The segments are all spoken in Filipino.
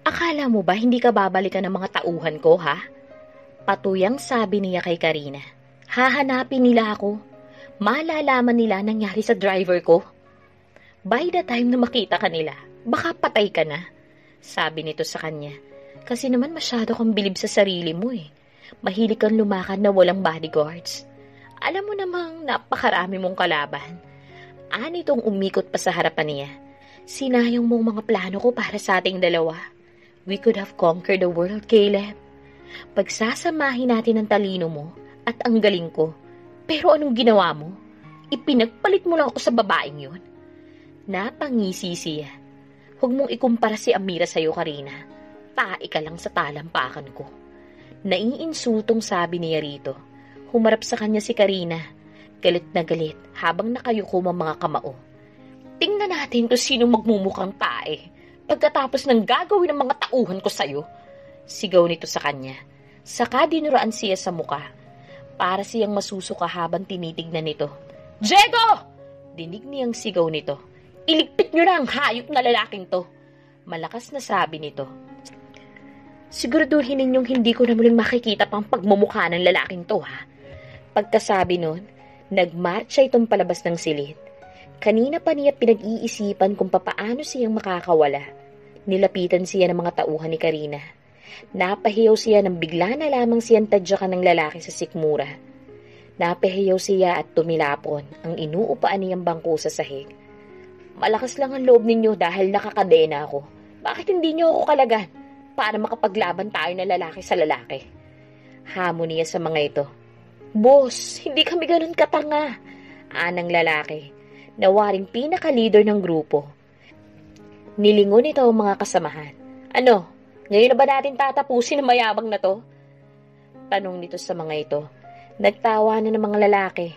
Akala mo ba hindi ka babalikan ng mga tauhan ko, ha? Patuyang sabi niya kay Karina. Hahanapin nila ako. Malalaman nila nangyari sa driver ko. By the time na makita ka nila, baka patay ka na. Sabi nito sa kanya. Kasi naman masyado kang bilib sa sarili mo eh. Mahilig kang lumakad na walang bodyguards. Alam mo namang napakarami mong kalaban. Anitong umikot pa sa harapan niya. Sinayang mong mga plano ko para sa ating dalawa. We could have conquered the world, Caleb. Pagsasamahin natin ang talino mo at ang galing ko. Pero anong ginawa mo? Ipinagpalit mo lang ako sa babaeng yun. Napangisi siya. Huwag mong ikumpara si Amira sa'yo, Karina. Tae ka lang sa talampakan ko. Naiinsultong sabi niya rito. Humarap sa kanya si Karina. Galit na galit habang nakayuko ang mga kamao. Tingnan natin kung sino magmumukhang tae pagkatapos ng gagawin ng mga tauhan ko sa'yo. Sigaw nito sa kanya. Saka dinuraan siya sa muka. Para siyang masusuka habang tinitignan nito. Diego! Dinig niyang sigaw nito. Iligpit niyo na ang hayop na lalaking to. Malakas na sabi nito. Siguraduhin ninyong hindi ko na muling makikita pang pagmumukha ng lalaking to, ha? Pagkasabi nun, nagmarcha itong palabas ng silid. Kanina pa niya pinag-iisipan kung papaano siyang makakawala. Nilapitan siya ng mga tauhan ni Karina. Napahiyaw siya nang bigla na lamang siyang tadyakan ng lalaki sa sikmura. Napahiyaw siya at tumilapon ang inuupaan niyang bangko sa sahig. Malakas lang ang loob ninyo dahil nakakadena ako. Bakit hindi niyo ako kalagan para makapaglaban tayo na lalaki sa lalaki? Hamon niya sa mga ito. Boss, hindi kami ganun katanga. Anang lalaki, nawaring pinaka-leader ng grupo. Nilingon ito ang mga kasamahan. Ano, ngayon na ba natin tatapusin ang mayabang na to? Tanong nito sa mga ito. Nagtawanan ng mga lalaki.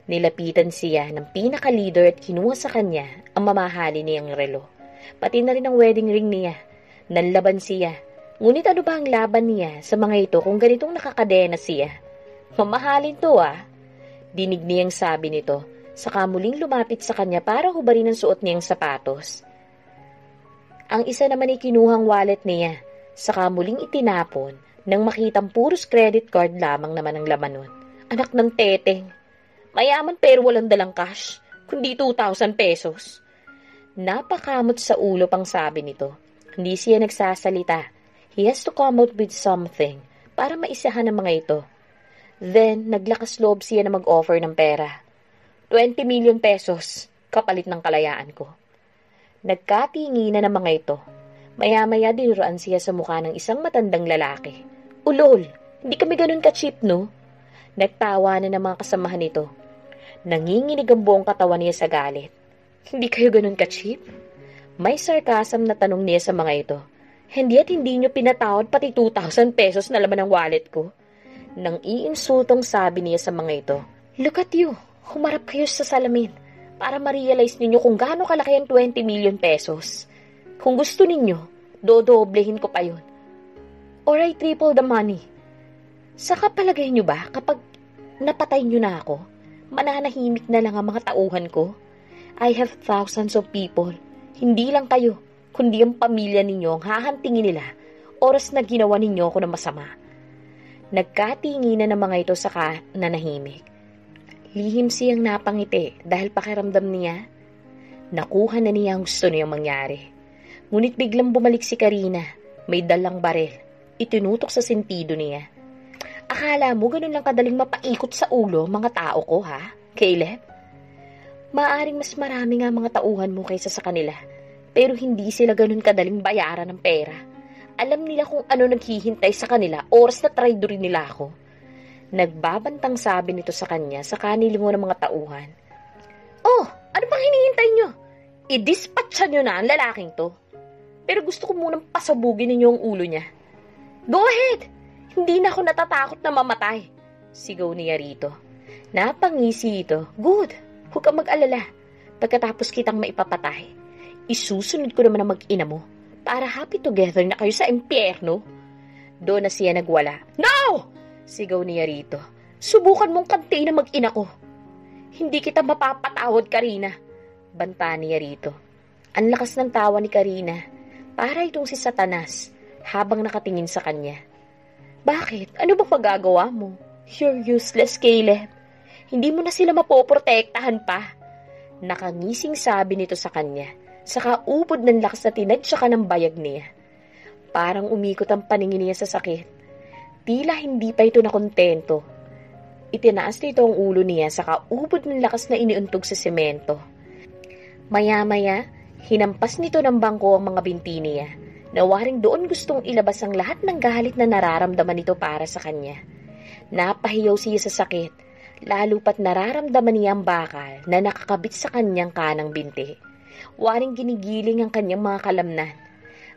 Nilapitan siya ng pinaka-leader at kinuha sa kanya ang mamahali niyang relo. Pati na rin ang wedding ring niya. Nanlaban siya. Ngunit ano ba ang laban niya sa mga ito kung ganitong nakakadena siya? Mamahalin to Dinig niyang sabi nito. Saka muling lumapit sa kanya para hubarin ang suot niyang sapatos. Ang isa naman ay kinuhang wallet niya. Saka muling itinapon nang makitang puros credit card lamang naman ang laman nun. Anak ng teteng. Mayaman pero walang dalang cash, kundi 2,000 pesos. Napakamot sa ulo pang sabi nito. Hindi siya nagsasalita. He has to come out with something para maisahan ang mga ito. Then, naglakas loob siya na mag-offer ng pera. 20 million pesos, kapalit ng kalayaan ko. Nagkatinginan ng mga ito. Maya-maya dinuraan siya sa mukha ng isang matandang lalaki. Ulol, hindi kami ganun ka-cheap, no? Nagtawa na ng mga kasamahan nito. Nanginginig ang buong katawan niya sa galit. Hindi kayo ganun ka-cheap? May sarcasm na tanong niya sa mga ito. Hindi at hindi nyo pinatawad pati 2,000 pesos na laman ng wallet ko. Nang iinsultong sabi niya sa mga ito. Look at you, humarap kayo sa salamin para ma-realize ninyo kung gaano kalaki ang 20 million pesos. Kung gusto ninyo, dodoblehin ko pa yun. Or I triple the money. Saka palagay nyo ba kapag napatay nyo na ako, mananahimik na lang ang mga tauhan ko? I have thousands of people. Hindi lang kayo, kundi ang pamilya ninyo ang hahantingin nila oras na ginawa ninyo ako ng masama. Nagkatinginan ng mga ito saka nanahimik. Lihim siyang napangiti dahil pakiramdam niya, nakuha na niya ang gusto niyang mangyari. Ngunit biglang bumalik si Karina, may dalang baril. Itinutok sa sentido niya. Akala mo ganun lang kadaling mapaikot sa ulo mga tao ko, ha, Caleb? Maaring mas marami nga mga tauhan mo kaysa sa kanila, pero hindi sila ganun kadaling bayaran ng pera. Alam nila kung ano naghihintay sa kanila, oras na traidorin nila ako. Nagbabantang sabi nito sa kanya sa kanilingon ng mga tauhan. Oh, ano pang hinihintay nyo? I-dispatcha nyo na ang lalaking to. Pero gusto ko munang pasabugin ninyo ang ulo niya. Go ahead! Hindi na ako natatakot na mamatay. Sigaw niya rito. Napangisi ito. Good. Huwag kang mag-alala. Pagkatapos kitang maipapatay, isusunod ko naman ang mag-ina mo para happy together na kayo sa impyerno. Doon na siya nagwala. No! Sigaw niya rito. Subukan mong kantiin na mag-ina ko. Hindi kita mapapatawad, Karina. Banta niya rito. Ang lakas ng tawa ni Karina. Para itong si Satanas habang nakatingin sa kanya. Bakit? Ano bang magagawa mo? You're useless, Caleb. Hindi mo na sila mapoprotektahan pa. Nakangising sabi nito sa kanya. Saka ubod ng lakas na tinadsya ka ng bayag niya. Parang umikot ang paningin niya sa sakit. Tila hindi pa ito nakontento. Itinaas nito ang ulo niya saka ubod ng lakas na iniuntog sa semento. Maya-maya, hinampas nito ng bangko ang mga binti niya. Nawaring doon gustong ilabas ang lahat ng galit na nararamdaman nito para sa kanya. Napahiyaw siya sa sakit, lalo pat nararamdaman niya ang bakal na nakakabit sa kanyang kanang binti. Waring ginigiling ang kanyang mga kalamnan.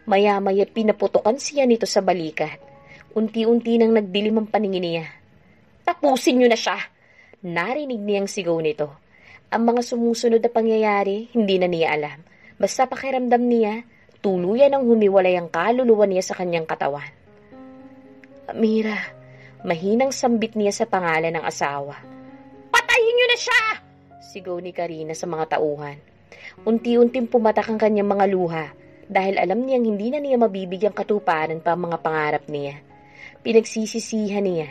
Maya-maya pinaputokan siya nito sa balikat. Unti-unti nang nagdilim ang paningin niya. Tapusin niyo na siya! Narinig niyang sigaw nito. Ang mga sumusunod na pangyayari, hindi na niya alam. Basta pakiramdam niya, tuluyan ang humiwalay ang kaluluwa niya sa kanyang katawan. Amira, mahinang sambit niya sa pangalan ng asawa. Patayin niyo na siya! Sigaw ni Karina sa mga tauhan. Unti-unting pumatak ang kanyang mga luha dahil alam niyang hindi na niya mabibigyang katuparan pa ang mga pangarap niya. Pinagsisisihan niya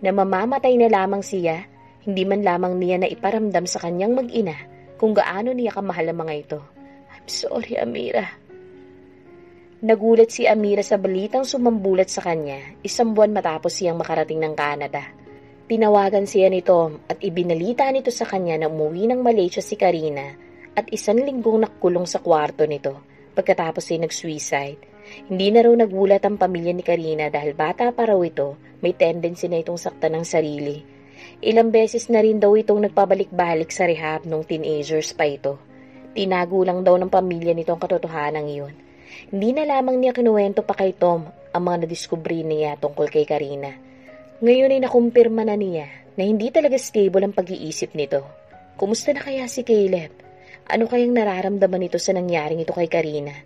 na mamamatay na lamang siya, hindi man lamang niya na iparamdam sa kanyang mag-ina kung gaano niya kamahal ang mga ito. I'm sorry, Amira. Nagulat si Amira sa balitang sumambulat sa kanya, 1 buwan matapos siyang makarating ng Canada. Tinawagan siya ni Tom at ibinalita nito sa kanya na umuwi ng Malaysia si Karina at 1 linggong nakulong sa kwarto nito pagkatapos ay nag-suicide. Hindi na raw nagulat ang pamilya ni Karina dahil bata pa raw ito, may tendency na itong saktan ng sarili. Ilang beses na rin daw itong nagpabalik-balik sa rehab nung teenagers pa ito. Tinago lang daw ng pamilya nito ang katotohanan iyon. Hindi na lamang niya kinuwento pa kay Tom ang mga nadiskubre niya tungkol kay Karina. Ngayon ay nakumpirma na niya na hindi talaga stable ang pag-iisip nito. Kumusta na kaya si Caleb? Ano kayang nararamdaman nito sa nangyaring ito kay Karina?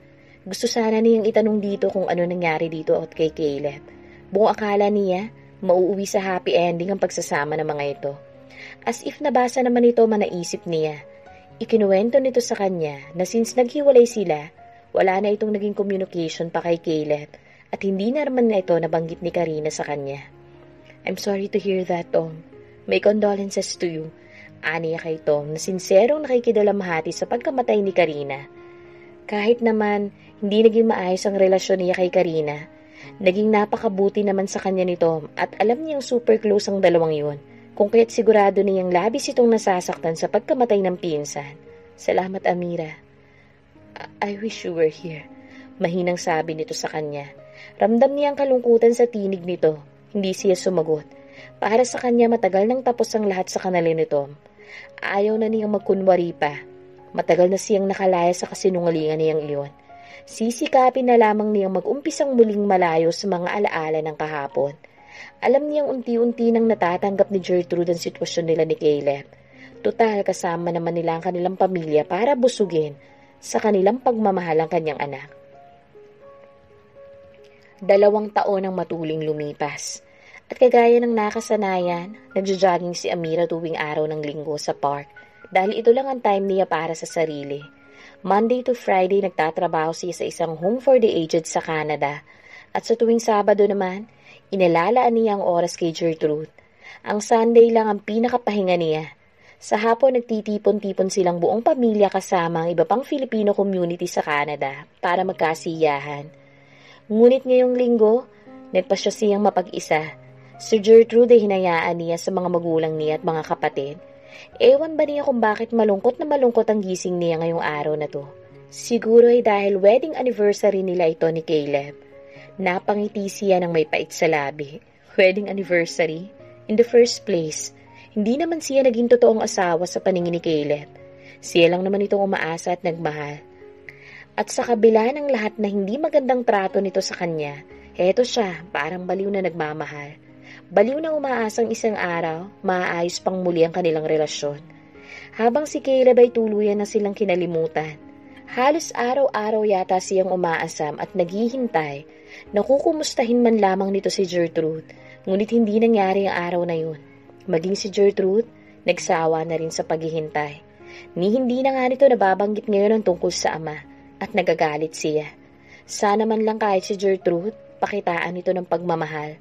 Gusto sana niyang itanong dito kung ano nangyari dito at kay Caleb. Buong akala niya, mauuwi sa happy ending ang pagsasama ng mga ito. As if nabasa naman ito manaisip niya. Ikinuwento nito sa kanya na since naghiwalay sila, wala na itong naging communication pa kay Caleb at hindi na naman na ito nabanggit ni Karina sa kanya. I'm sorry to hear that, Tom. My condolences to you. Aniya kay Tom na sinserong nakikidalamhati sa pagkamatay ni Karina. Kahit naman hindi naging maayos ang relasyon niya kay Karina, naging napakabuti naman sa kanya ni Tom at alam niyang super close ang dalawang yun, kung kaya't sigurado niyang labis itong nasasaktan sa pagkamatay ng pinsan. Salamat, Amira. I wish you were here. Mahinang sabi nito sa kanya. Ramdam niya ang kalungkutan sa tinig nito. Hindi siya sumagot. Para sa kanya matagal nang tapos ang lahat sa kanila ni Tom. Ayaw na niyang magkunwari pa. Matagal na siyang nakalaya sa kasinungalingan niyang iyon. Sisikapin na lamang niyang mag-umpisang muling malayo sa mga alaala ng kahapon. Alam niyang unti-unti nang natatanggap ni Gertrude ang sitwasyon nila ni Caleb. Tutal kasama naman nila ang kanilang pamilya para busugin sa kanilang pagmamahal ang kanyang anak. 2 taon ang matuling lumipas. At kagaya ng nakasanayan, nagjo-jogging si Amira tuwing araw ng linggo sa park dahil ito lang ang time niya para sa sarili. Monday to Friday nagtatrabaho siya sa isang home for the aged sa Canada at sa tuwing Sabado naman, inalalaan niya ang oras kay Gertrude. Ang Sunday lang ang pinakapahinga niya. Sa hapon nagtitipon-tipon silang buong pamilya kasama ang iba pang Filipino community sa Canada para magkasiyahan. Ngunit ngayong linggo, nagpasya siyang mapag-isa. Si Gertrude ay hinayaan niya sa mga magulang niya at mga kapatid. Ewan ba niya kung bakit malungkot na malungkot ang gising niya ngayong araw na to? Siguro ay dahil wedding anniversary nila ito ni Caleb. Napangiti siya ng may pait sa labi. Wedding anniversary? In the first place, hindi naman siya naging totoong asawa sa paningin ni Caleb. Siya lang naman itong umaasa at nagmahal. At sa kabila ng lahat na hindi magandang trato nito sa kanya, heto siya, parang baliw na nagmamahal. Baliw na umaasang isang araw, maaayos pang muli ang kanilang relasyon. Habang si Caleb ay tuluyan na silang kinalimutan. Halos araw-araw yata siyang umaasam at naghihintay na kukumustahin man lamang nito si Gertrude, ngunit hindi nangyari ang araw na yun. Maging si Gertrude, nagsawa na rin sa paghihintay. Ni hindi na nga nito nababanggit ngayon ang tungkol sa ama at nagagalit siya. Sana man lang kahit si Gertrude, pakitaan ito ng pagmamahal.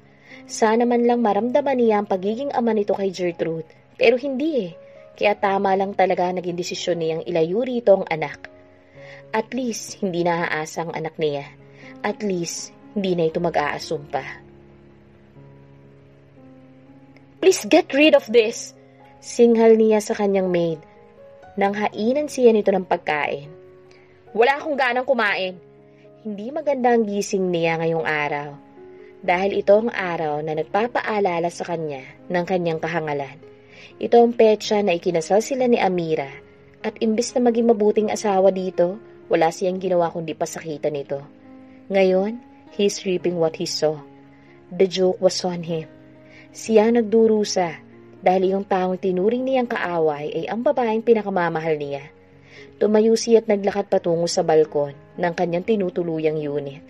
Sana man lang maramdaman niya ang pagiging ama nito kay Gertrude. Pero hindi eh. Kaya tama lang talaga naging desisyon niyang ilayo rito ang anak. At least, hindi naaasa ang anak niya. At least, hindi na ito mag-aasumpa. Please get rid of this! Singhal niya sa kanyang maid. Nang hainan siya nito ng pagkain. Wala akong ganang kumain. Hindi maganda ang gising niya ngayong araw. Dahil ito ang araw na nagpapaalala sa kanya ng kanyang kahangalan. Ito ang petsa na ikinasal sila ni Amira. At imbes na maging mabuting asawa dito, wala siyang ginawa kundi pasakitan nito. Ngayon, he's reaping what he saw. The joke was on him. Siya nagdurusa dahil yung taong tinuring niyang kaaway ay ang babaeng pinakamamahal niya. Tumayo siya at naglakad patungo sa balkon ng kanyang tinutuluyang unit.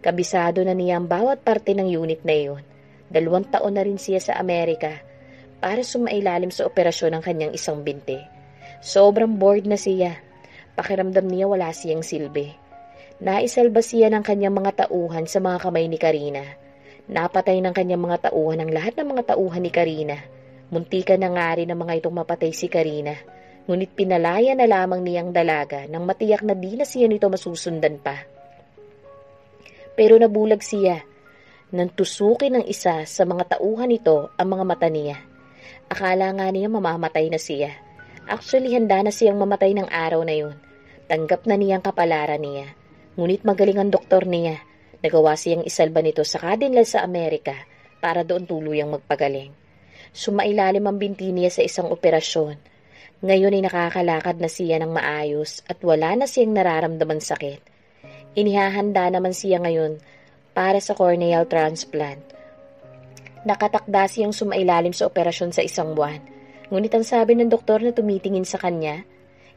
Kabisado na niya ang bawat parte ng unit na iyon. 2 taon na rin siya sa Amerika para sumailalim sa operasyon ng kanyang isang binti. Sobrang bored na siya. Pakiramdam niya wala siyang silbi. Naisalba siya ng kanyang mga tauhan sa mga kamay ni Karina. Napatay ng kanyang mga tauhan ang lahat ng mga tauhan ni Karina. Muntikan na nga rin ng mga itong mapatay si Karina. Ngunit pinalaya na lamang niyang dalaga nang matiyak na di na siya nito masusundan pa. Pero nabulag siya nang tusukin ng isa sa mga tauhan nito ang mga mata niya. Akala nga niya mamamatay na siya. Actually, handa na siyang mamatay ng araw na yun. Tanggap na niyang kapalaran niya. Ngunit magaling ang doktor niya. Nagawa siyang isalba nito sa kadinlan sa Amerika para doon tuluyang magpagaling. Sumailalim ang binti niya sa isang operasyon. Ngayon ay nakakalakad na siya ng maayos at wala na siyang nararamdaman sakit. Inihahanda naman siya ngayon para sa corneal transplant. Nakatakda siyang sumailalim sa operasyon sa 1 buwan. Ngunit ang sabi ng doktor na tumitingin sa kanya,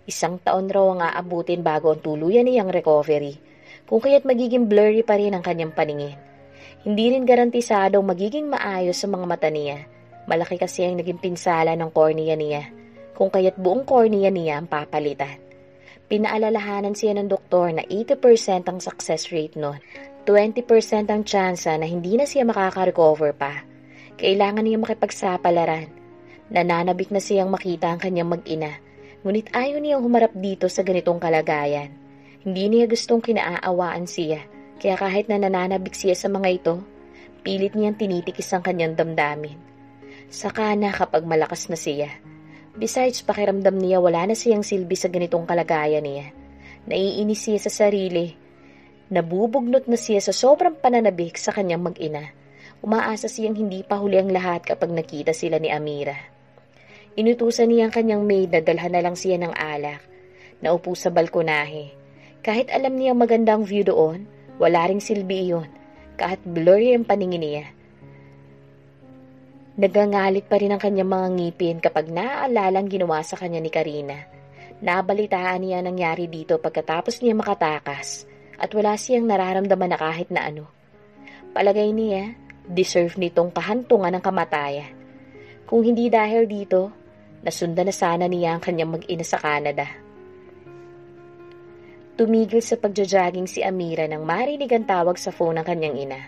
1 taon raw ang aabutin bago ang tuluyan niyang recovery. Kung kaya't magiging blurry pa rin ang kanyang paningin. Hindi rin garantisadong magiging maayos sa mga mata niya. Malaki kasi ang naging pinsala ng cornea niya. Kung kaya't buong cornea niya ang papalitan. Pinaalalahanan siya ng doktor na 80% ang success rate nun. 20% ang tsansa na hindi na siya makaka-recover pa. Kailangan niya makipagsapalaran. Nananabik na siyang makita ang kanyang mag-ina. Ngunit ayaw niyang humarap dito sa ganitong kalagayan. Hindi niya gustong kinaaawaan siya. Kaya kahit na nananabik siya sa mga ito, pilit niyang tinitikis ang kanyang damdamin. Saka na kapag malakas na siya. Besides, pakiramdam niya wala na siyang silbi sa ganitong kalagayan niya. Naiinis siya sa sarili. Nabubugnot na siya sa sobrang pananabik sa kanyang mag-ina. Umaasa siyang hindi pa huli ang lahat kapag nakita sila ni Amira. Inutusan niya ang kanyang maid na dalhan na lang siya ng alak. Naupo sa balkonahe. Kahit alam niya magandang view doon, wala ring silbi iyon. Kahit blurry ang paningin niya. Nagangalit pa rin ang kanyang mga ngipin kapag naaalala ang ginawa sa kanya ni Karina. Nabalitaan niya nangyari dito pagkatapos niya makatakas at wala siyang nararamdaman na kahit na ano. Palagay niya, deserve nitong kahantungan ng kamatayan. Kung hindi dahil dito, nasundan na sana niya ang kanyang mag-ina sa Canada. Tumigil sa pagja-jogging si Amira nang marinig ang tawag sa phone ng kanyang ina.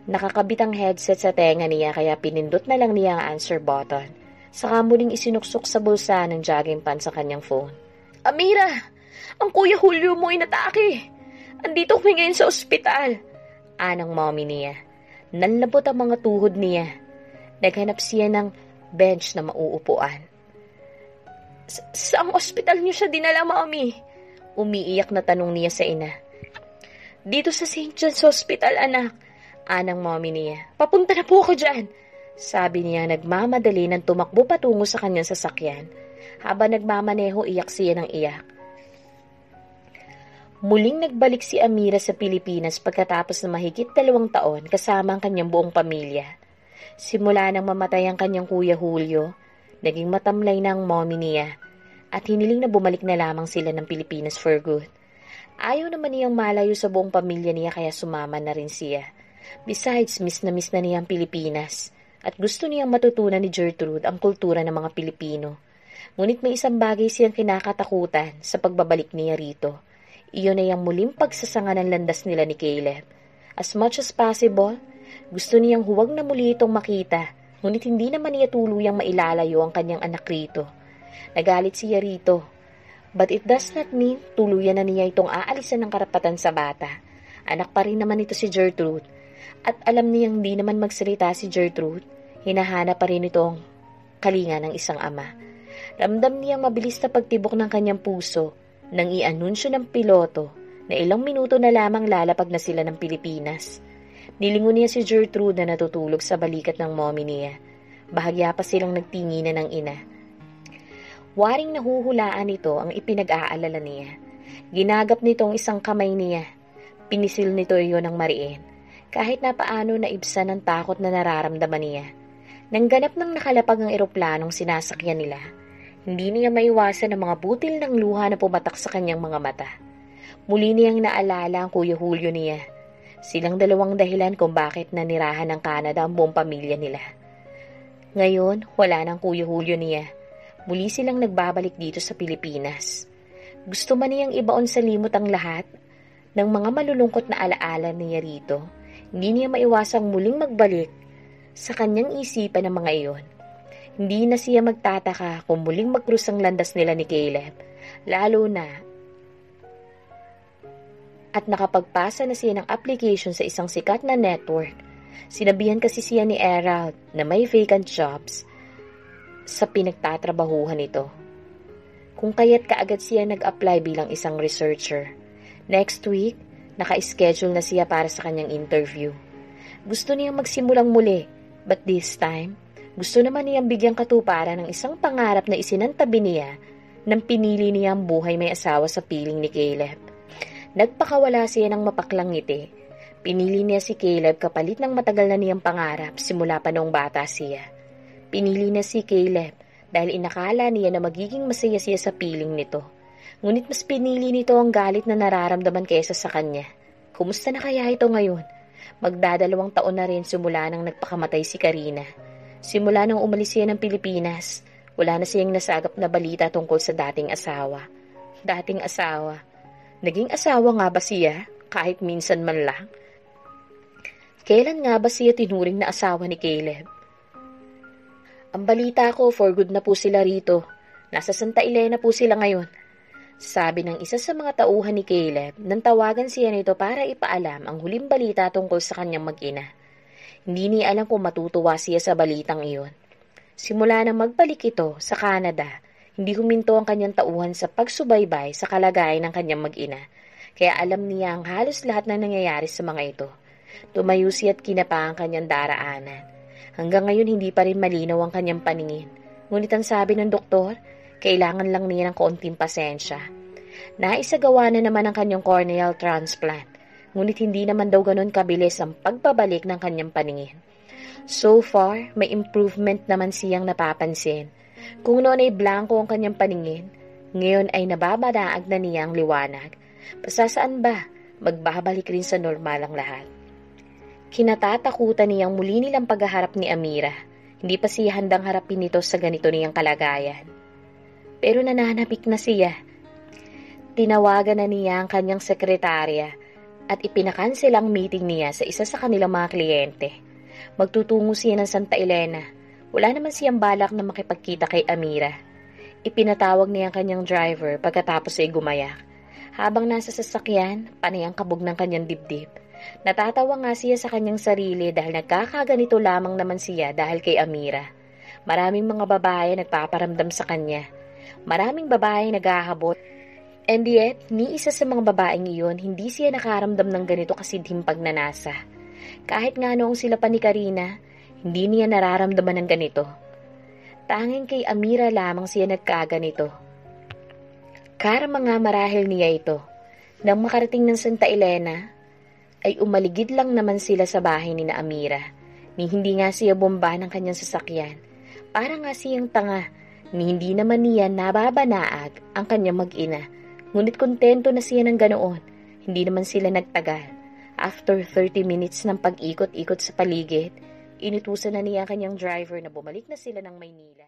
Nakakabit ang headset sa tenga niya kaya pinindot na lang niya ang answer button. Saka muling isinuksok sa bulsa ng jogging pants sa kanyang phone. Amira! Ang Kuya Julio mo inatake! Andito kami ngayon sa ospital! Anang mommy niya. Nanlabot ang mga tuhod niya. Naghanap siya ng bench na mauupuan. Saang ospital niyo siya dinala, mommy? Umiiyak na tanong niya sa ina. Dito sa St. John's Hospital, anak. Anang mommy niya. Papunta na po ako dyan. Sabi niya nagmamadali nang tumakbo patungo sa kanyang sasakyan. Habang nagmamaneho, iyak siya ng iyak. Muling nagbalik si Amira sa Pilipinas pagkatapos ng mahigit 2 taon kasama ang kanyang buong pamilya. Simula nang mamatay ang kanyang Kuya Julio, naging matamlay na ang mommy niya at hiniling na bumalik na lamang sila ng Pilipinas for good. Ayaw naman niyang malayo sa buong pamilya niya kaya sumama na rin siya. Besides, miss na niya ang Pilipinas at gusto niyang matutunan ni Gertrude ang kultura ng mga Pilipino. Ngunit may isang bagay siyang kinakatakutan sa pagbabalik niya rito. Iyon ay ang muling pagsasanga ng landas nila ni Caleb. As much as possible, gusto niyang huwag na muli itong makita, ngunit hindi naman niya tuluyang mailalayo ang kanyang anak rito. Nagalit siya rito, but it does not mean tuluyan na niya itong aalisan ng karapatan sa bata. Anak pa rin naman ito si Gertrude, at alam niyang hindi naman magsalita si Gertrude, hinahanap pa rin itong kalinga ng isang ama. Ramdam niyang mabilis na pagtibok ng kanyang puso nang i-anunsyo ng piloto na ilang minuto na lamang lalapag na sila ng Pilipinas. Nilingon niya si Gertrude na natutulog sa balikat ng mommy niya. Bahagya pa silang nagtinginan ng ina. Waring nahuhulaan nito ang ipinag-aalala niya. Ginagap nitong isang kamay niya. Pinisil nito iyon ng mariin. Kahit na paano naibsan ng takot na nararamdaman niya. Nang ganap ng nakalapag ang eroplanong sinasakyan nila, hindi niya maiwasan ang mga butil ng luha na pumatak sa kanyang mga mata. Muli niyang naalala ang Kuya Julio niya. Silang dalawang dahilan kung bakit nanirahan ng Canada ang buong pamilya nila. Ngayon, wala nang Kuya Julio niya. Muli silang nagbabalik dito sa Pilipinas. Gusto man niyang ibaon sa limot ang lahat ng mga malulungkot na alaala niya rito. Hindi niya maiwasang muling magbalik sa kanyang isipan ng mga iyon. Hindi na siya magtataka kung muling magkrus ang landas nila ni Caleb, lalo na at nakapagpasa na siya ng application sa isang sikat na network. Sinabihan kasi siya ni Erald na may vacant jobs sa pinagtatrabahuhan nito. Kung kaya't kaagad siya nag-apply bilang isang researcher. Next week, naka-schedule na siya para sa kanyang interview. Gusto niyang magsimulang muli, but this time, gusto naman niyang bigyang katuparan ng isang pangarap na isinantabi niya nang pinili niya ang buhay may asawa sa piling ni Caleb. Nagpakawala siya ng mapaklang ngiti. Pinili niya si Caleb kapalit ng matagal na niyang pangarap simula pa noong bata siya. Pinili niya si Caleb dahil inakala niya na magiging masaya siya sa piling nito. Ngunit mas pinili nito ang galit na nararamdaman kaysa sa kanya. Kumusta na kaya ito ngayon? Magdadalawang taon na rin simula nang nagpakamatay si Karina. Simula nang umalis siya ng Pilipinas, wala na siyang nasagap na balita tungkol sa dating asawa. Dating asawa. Naging asawa nga ba siya? Kahit minsan man lang. Kailan nga ba siya tinuring na asawa ni Caleb? Ang balita ko, for good na po sila rito. Nasa Santa Elena po sila ngayon. Sabi ng isa sa mga tauhan ni Caleb nang tawagan siya nito para ipaalam ang huling balita tungkol sa kanyang mag-ina. Hindi niya alam kung matutuwa siya sa balitang iyon. Simula nang magbalik ito sa Canada, hindi huminto ang kanyang tauhan sa pagsubaybay sa kalagayan ng kanyang mag-ina. Kaya alam niya ang halos lahat na nangyayari sa mga ito. Tumayo siya at kinapa ang kanyang daraanan. Hanggang ngayon hindi pa rin malinaw ang kanyang paningin. Ngunit ang sabi ng doktor, kailangan lang niya ng kaunting pasensya. Naisagawa na naman ang kanyang corneal transplant. Ngunit hindi naman daw ganon kabilis ang pagbabalik ng kanyang paningin. So far, may improvement naman siyang napapansin. Kung noon ay blanco ang kanyang paningin, ngayon ay nababadaag na niya ang liwanag. Pasasaan ba? Magbabalik rin sa normal ang lahat. Kinatatakutan niyang muli nilang paghaharap ni Amira. Hindi pa siya handang harapin ito sa ganito niyang kalagayan. Pero nananabik na siya. Tinawagan na niya ang kanyang sekretarya at ipinakansel ang meeting niya sa isa sa kanilang mga kliyente. Magtutungo siya ng Santa Elena. Wala naman siyang balak na makipagkita kay Amira. Ipinatawag niya ang kanyang driver pagkatapos ay gumayak. Habang nasa sasakyan, panay ang kabog ng kanyang dibdib. Natatawa nga siya sa kanyang sarili dahil nagkakaganito lamang naman siya dahil kay Amira. Maraming mga babae nagpaparamdam sa kanya. Maraming babae naghahabot. And yet, ni isa sa mga babaeng iyon, hindi siya nakaramdam ng ganito kasidhing pagnanasa. Kahit nga noong sila pa ni Karina, hindi niya nararamdaman ng ganito. Tanging kay Amira lamang siya nagkaganito. Karma nga marahil niya ito. Nang makarating ng Santa Elena, ay umaligid lang naman sila sa bahay ni na Amira. Ni hindi nga siya bomba ng kanyang sasakyan. Para nga siyang tanga, ni hindi naman niya nababanaag ang kanyang mag-ina. Ngunit kontento na siya ng ganoon. Hindi naman sila nagtagal. After 30 minutes ng pag-ikot-ikot sa paligid, inutusan na niya ang kanyang driver na bumalik na sila ng Maynila.